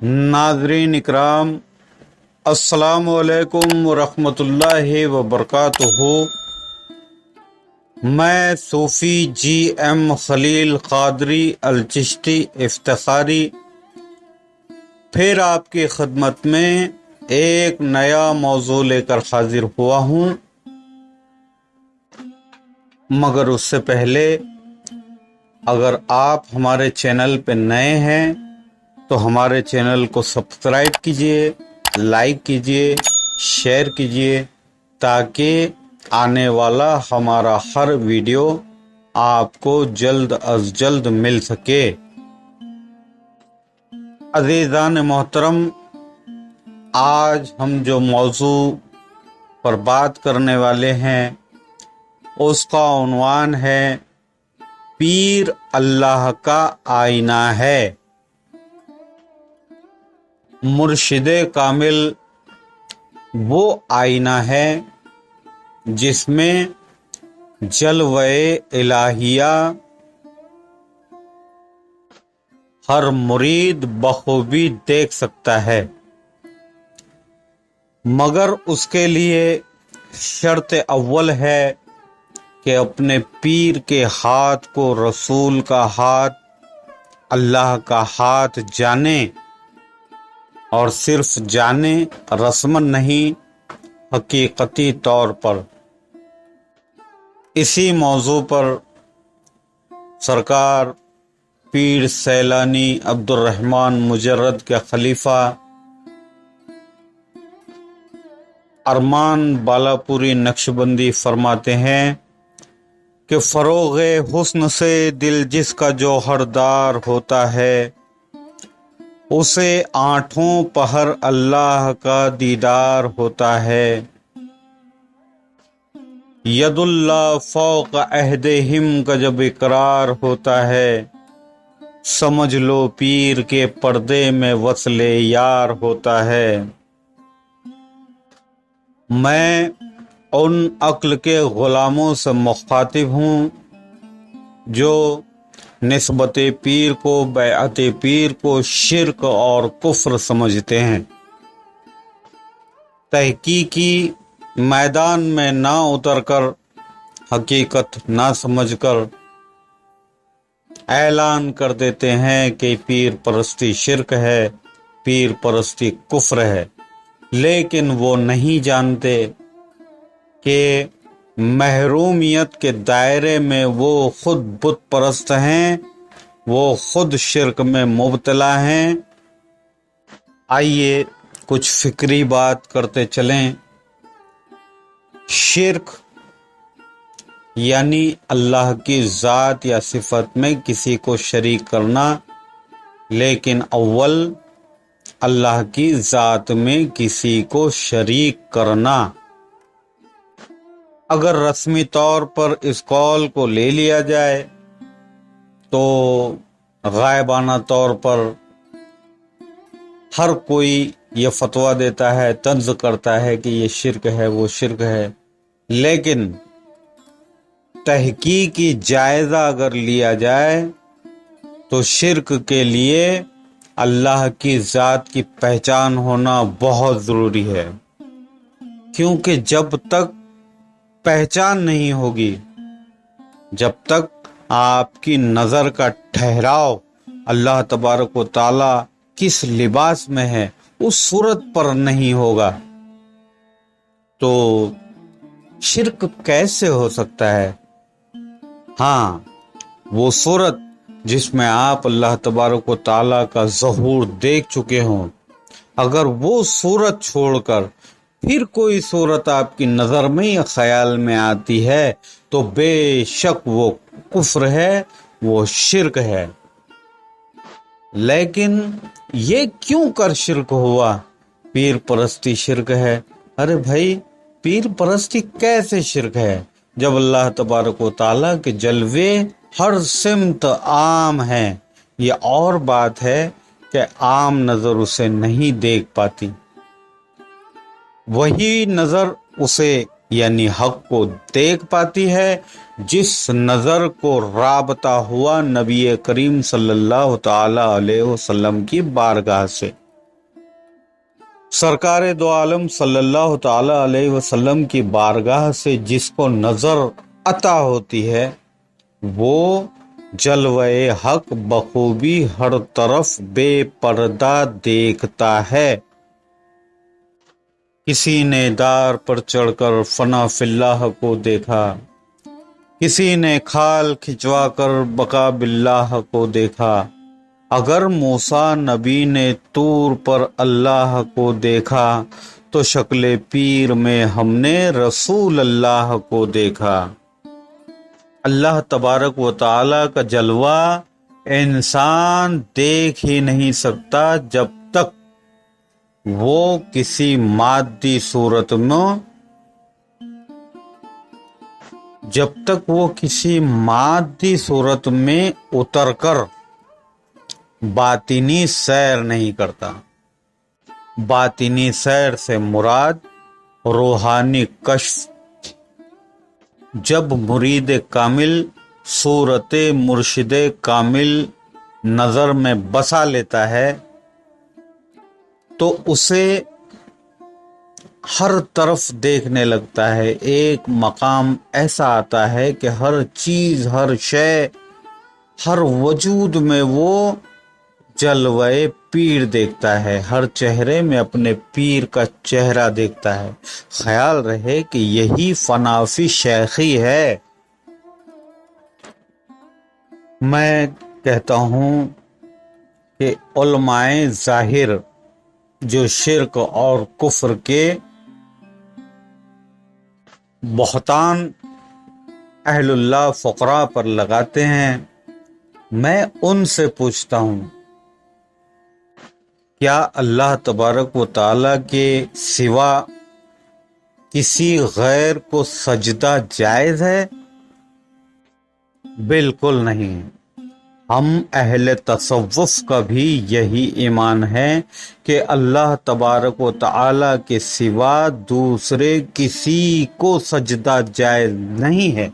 नाज़रीन इकराम, अस्सलामु अलैकुम वरहमतुल्लाहि वबरकातुहू। मैं सूफ़ी जी.एम. खलील क़ादरी अल-चिश्ती इफ्तिखारी फिर आपकी खिदमत में एक नया मौजू लेकर हाजिर हुआ हूँ। मगर उससे पहले अगर आप हमारे चैनल पे नए हैं तो हमारे चैनल को सब्सक्राइब कीजिए, लाइक कीजिए, शेयर कीजिए ताकि आने वाला हमारा हर वीडियो आपको जल्द अज जल्द मिल सके। अज़ीज़ान मोहतरम, आज हम जो मौजू पर बात करने वाले हैं उसका उन्वान है पीर अल्लाह का आईना है। मुर्शिदे कामिल वो आईना है जिसमें जलवे इलाहिया हर मुरीद बखूबी देख सकता है, मगर उसके लिए शर्त अव्वल है कि अपने पीर के हाथ को रसूल का हाथ, अल्लाह का हाथ जाने, और सिर्फ जाने, रस्मन नहीं, हकीकती तौर पर। इसी मौजू पर सरकार पीर सैलानी अब्दुर्रहमान मुजर्रद के खलीफा अरमान बालापुरी नक्शबंदी फरमाते हैं कि फरोग़े हुस्न से दिल जिसका जौहरदार होता है उसे आठों पहर अल्लाह का दीदार होता है। यदुल्ला फौक अहदेहिम का जब इकरार होता है समझ लो पीर के पर्दे में वस्ले यार होता है। मैं उन अक्ल के ग़ुलामों से मुखातिब हूँ जो निस्बत पीर को, बैअत पीर को शिर्क और कुफ्र समझते हैं। तहकीकी मैदान में ना उतरकर, हकीकत ना समझकर ऐलान कर देते हैं कि पीर परस्ती शिर्क है, पीर परस्ती कुफ्र है, लेकिन वो नहीं जानते कि महरूमियत के दायरे में वो खुद बुत परस्त हैं, वो खुद शिर्क में मुब्तला हैं। आइए कुछ फिक्री बात करते चलें। शिर्क यानी अल्लाह की ज़ात या सिफत में किसी को शरीक करना, लेकिन अव्वल अल्लाह की ज़ात में किसी को शरीक करना। अगर रस्मी तौर पर इस कौल को ले लिया जाए तो गायबाना तौर पर हर कोई ये फतवा देता है, तंज़ करता है कि ये शिर्क है, वो शिर्क है। लेकिन तहकीकी जायज़ा अगर लिया जाए तो शिर्क के लिए अल्लाह की ज़ात की पहचान होना बहुत ज़रूरी है, क्योंकि जब तक पहचान नहीं होगी, जब तक आपकी नज़र का ठहराव अल्लाह तबारक व तआला किस लिबास में है उस सूरत पर नहीं होगा, तो शिर्क कैसे हो सकता है। हाँ, वो सूरत जिसमें आप अल्लाह तबारक व तआला का ज़हूर देख चुके हों, अगर वो सूरत छोड़कर फिर कोई सूरत आपकी नज़र में या ख्याल में आती है तो बेशक वो कुफ्र है, वो शिर्क है। लेकिन ये क्यों कर शिर्क हुआ? पीर परस्ती शिर्क है। अरे भाई, पीर परस्ती कैसे शिर्क है जब अल्लाह तबारक व तआला के जलवे हर सिमत आम हैं। ये और बात है कि आम नज़र उसे नहीं देख पाती, वही नज़र उसे यानी हक को देख पाती है जिस नज़र को राबता हुआ नबी करीम सल्लल्लाहु ताला अलैहि वसल्लम की बारगाह से। سرکار دو عالم صلی اللہ تعالی علیہ وسلم کی بارگاہ سے جس کو نظر عطا ہوتی ہے وہ جلوہ حق بخوبی ہر طرف بے پردہ دیکھتا ہے۔ کسی نے دار پر چڑھ کر فنا فی اللہ کو دیکھا، کسی نے کھال کھچوا کر بقا باللہ کو دیکھا، اگر موسیٰ نبی نے طور پر اللہ کو دیکھا تو شکل پیر میں ہم نے رسول اللہ کو دیکھا۔ اللہ تبارک و تعالی کا جلوہ انسان دیکھ ہی نہیں سکتا جب تک وہ کسی مادی صورت میں اتر کر باطنی سیر نہیں کرتا۔ باطنی سیر سے مراد روحانی کشف۔ جب مرید کامل صورت مرشد کامل نظر میں بسا لیتا ہے تو اسے ہر طرف دیکھنے لگتا ہے۔ ایک مقام ایسا آتا ہے کہ ہر چیز، ہر شے، ہر وجود میں وہ جلوہ پیر دیکھتا ہے، ہر چہرے میں اپنے پیر کا چہرہ دیکھتا ہے۔ خیال رہے کہ یہی فنافی شیخی ہے۔ میں کہتا ہوں کہ علماء ظاہر جو شرک اور کفر کے بہتان اہل اللہ فقراء پر لگاتے ہیں، میں ان سے پوچھتا ہوں کیا اللہ تبارک و تعالیٰ کے سوا کسی غیر کو سجدہ جائز ہے؟ بالکل نہیں۔ ہم اہل تصوف کا بھی یہی ایمان ہے کہ اللہ تبارک و تعالیٰ کے سوا دوسرے کسی کو سجدہ جائز نہیں ہے،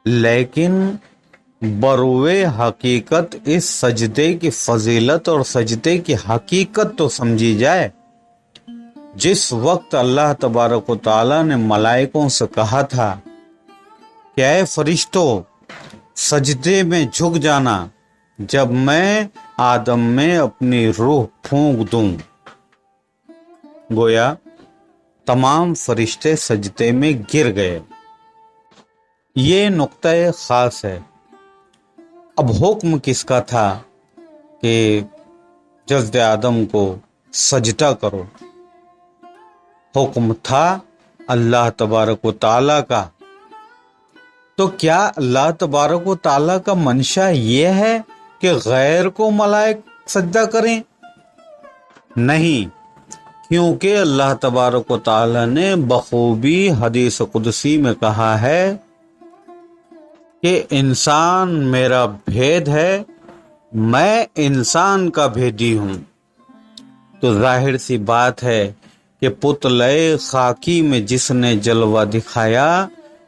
لیکن بروئے حقیقت اس سجدے کی فضیلت اور سجدے کی حقیقت تو سمجھی جائے۔ جس وقت اللہ تبارک و تعالیٰ نے ملائکوں سے کہا تھا کہ اے فرشتوں سجدے میں جھک جانا جب میں آدم میں اپنی روح پھونک دوں، گویا تمام فرشتے سجدے میں گر گئے۔ یہ نقطہ خاص ہے۔ اب حکم کس کا تھا کہ جسد آدم کو سجدہ کرو؟ حکم تھا اللہ تبارک و تعالیٰ کا۔ تو کیا اللہ تبارک و تعالیٰ کا منشا یہ ہے کہ غیر کو ملائک سجدہ کریں؟ نہیں، کیونکہ اللہ تبارک و تعالیٰ نے بخوبی حدیث قدسی میں کہا ہے کہ انسان میرا بھید ہے، میں انسان کا بھیدی ہوں۔ تو ظاہر سی بات ہے کہ پتلے خاکی میں جس نے جلوہ دکھایا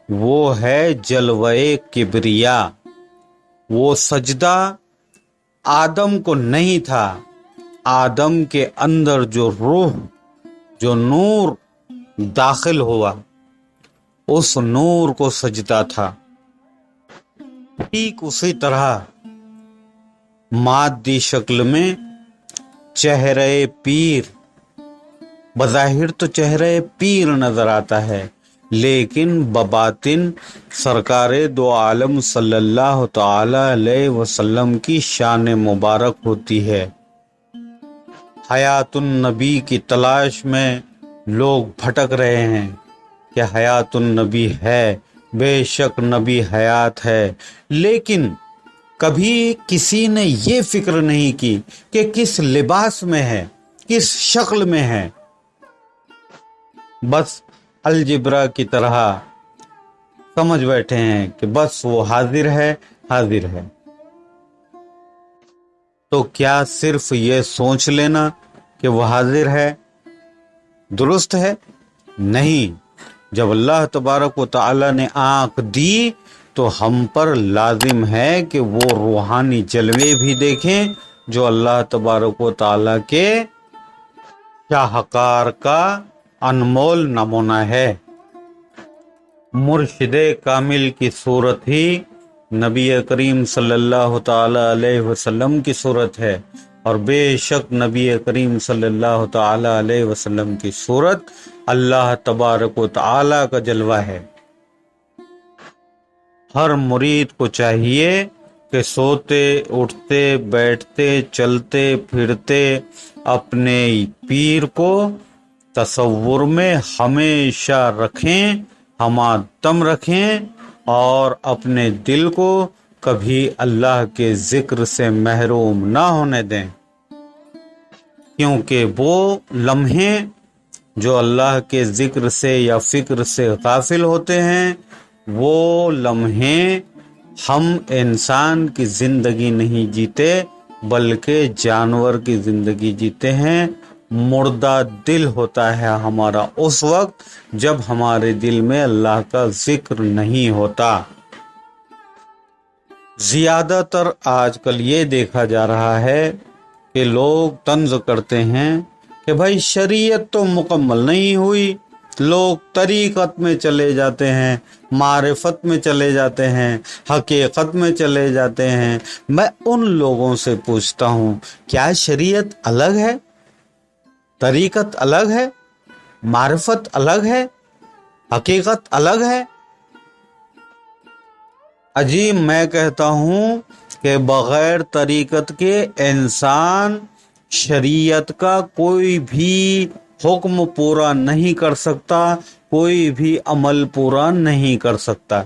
وہ ہے جلوہ کبریا۔ وہ سجدہ آدم کو نہیں تھا، آدم کے اندر جو روح، جو نور داخل ہوا اس نور کو سجدہ تھا۔ ٹھیک اسی طرح مادی شکل میں چہرہ پیر، بظاہر تو چہرہ پیر نظر آتا ہے، لیکن بباطن سرکار دو عالم صلی اللہ تعالی علیہ وسلم کی شان مبارک ہوتی ہے۔ حیات النبی کی تلاش میں لوگ بھٹک رہے ہیں کہ حیات النبی ہے، بے شک نبی حیات ہے، لیکن کبھی کسی نے یہ فکر نہیں کی کہ کس لباس میں ہے، کس شکل میں ہے۔ بس الجبرا کی طرح سمجھ بیٹھے ہیں کہ بس وہ حاضر ہے، حاضر ہے۔ تو کیا صرف یہ سوچ لینا کہ وہ حاضر ہے درست ہے؟ نہیں۔ جب اللہ تبارک و تعالی نے آنکھ دی تو ہم پر لازم ہے کہ وہ روحانی جلوے بھی دیکھیں جو اللہ تبارک و تعالی کے शाहकार का अनमोल नमूना है। मुर्शिद कामिल की सूरत ही नबी करीम सल्लल्लाहु ताला अलैहि वसल्लम की सूरत है, और बेशक नबी करीम सल्लल्लाहु ताला अलैहि वसल्लम की सूरत अल्लाह तबारक व तआला का जलवा है। हर मुरीद को चाहिए कि सोते उठते बैठते चलते फिरते अपने पीर को तसव्वुर में हमेशा रखें, हमादम रखें, और अपने दिल को कभी अल्लाह के जिक्र से महरूम ना होने दें, क्योंकि वो लम्हे जो अल्लाह के जिक्र से या फिक्र से गाफिल होते हैं, वो लम्हे हम इंसान की जिंदगी नहीं जीते बल्कि जानवर की जिंदगी जीते हैं। मुर्दा दिल होता है हमारा उस वक्त जब हमारे दिल में अल्लाह का जिक्र नहीं होता। ज्यादातर आजकल ये देखा जा रहा है कि लोग तंज करते हैं कि भाई शरीयत तो मुकम्मल नहीं हुई, लोग तरीक़त में चले जाते हैं, मारिफत में चले जाते हैं, हकीकत में चले जाते हैं। मैं उन लोगों से पूछता हूँ, क्या शरीयत अलग है, तरीक़त अलग है, मारिफत अलग है, हकीकत अलग है? अजीब, मैं कहता हूँ कि बग़ैर तरीक़त के इंसान शरीयत का कोई भी हुक्म पूरा नहीं कर सकता, कोई भी अमल पूरा नहीं कर सकता।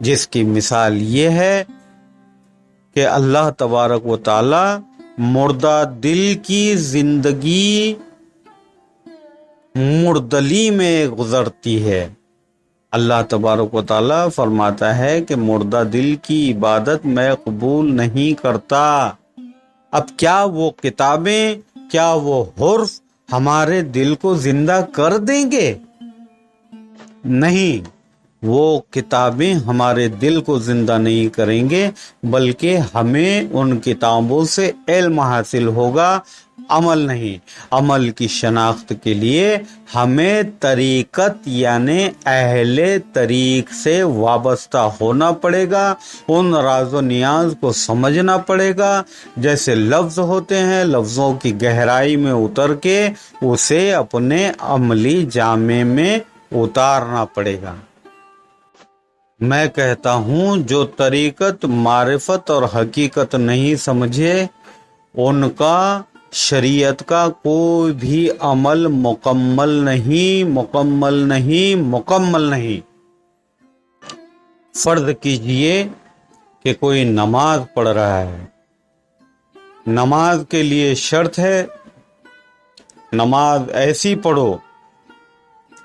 जिसकी मिसाल ये है कि अल्लाह तबारक व ताला मुर्दा दिल की जिंदगी मुर्दली में गुजरती है। अल्लाह तबारक व ताला फरमाता है कि मुर्दा दिल की इबादत मैं कबूल नहीं करता। अब क्या वो किताबें, क्या वो हुर्फ हमारे दिल को जिंदा कर देंगे? नहीं, वो किताबें हमारे दिल को जिंदा नहीं करेंगे, बल्कि हमें उन किताबों से इल्म हासिल होगा, अमल नहीं। अमल की शनाख्त के लिए हमें तरीक़त यानी अहले तरीक़ से वाबस्ता होना पड़ेगा, उन राज़ो नियाज को समझना पड़ेगा। जैसे लफ्ज़ होते हैं, लफ्ज़ों की गहराई में उतर के उसे अपने अमली जामे में उतारना पड़ेगा। मैं कहता हूँ, जो तरीक़त, मारिफत और हकीकत नहीं समझे, उनका शरीयत का कोई भी अमल मुकम्मल नहीं, मुकम्मल नहीं, मुकम्मल नहीं। फर्ज कीजिए कि कोई नमाज पढ़ रहा है, नमाज के लिए शर्त है, नमाज ऐसी पढ़ो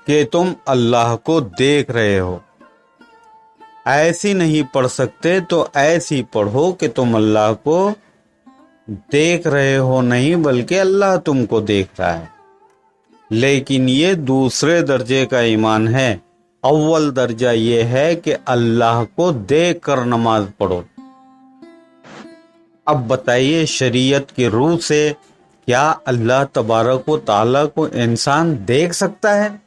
कि तुम अल्लाह को देख रहे हो। ऐसी नहीं पढ़ सकते तो ऐसी पढ़ो कि तुम अल्लाह को देख रहे हो नहीं, बल्कि अल्लाह तुमको देख रहा है। लेकिन ये दूसरे दर्जे का ईमान है। अव्वल दर्जा ये है कि अल्लाह को देख कर नमाज पढ़ो। अब बताइए, शरीयत की रूह से क्या अल्लाह तबारक व तआला को इंसान देख सकता है?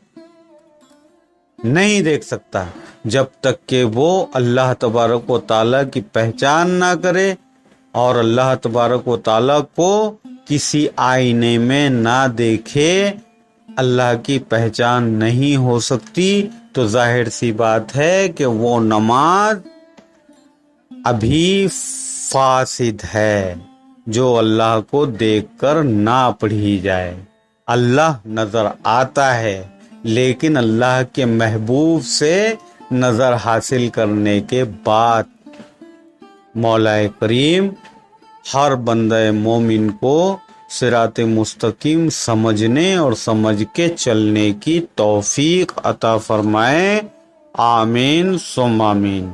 नहीं देख सकता, जब तक कि वो अल्लाह तबारक व तआला की पहचान ना करे और अल्लाह तबारक व तआला को किसी आईने में ना देखे। अल्लाह की पहचान नहीं हो सकती, तो जाहिर सी बात है कि वो नमाज अभी फासिद है, जो अल्लाह को देखकर ना पढ़ी जाए। अल्लाह नजर आता है, लेकिन अल्लाह के महबूब से नजर हासिल करने के बाद मौलाए करीम हर बंदे मोमिन को सिराते मुस्तकीम समझने और समझ के चलने की तौफीक अता फरमाए। आमीन सुम आमीन।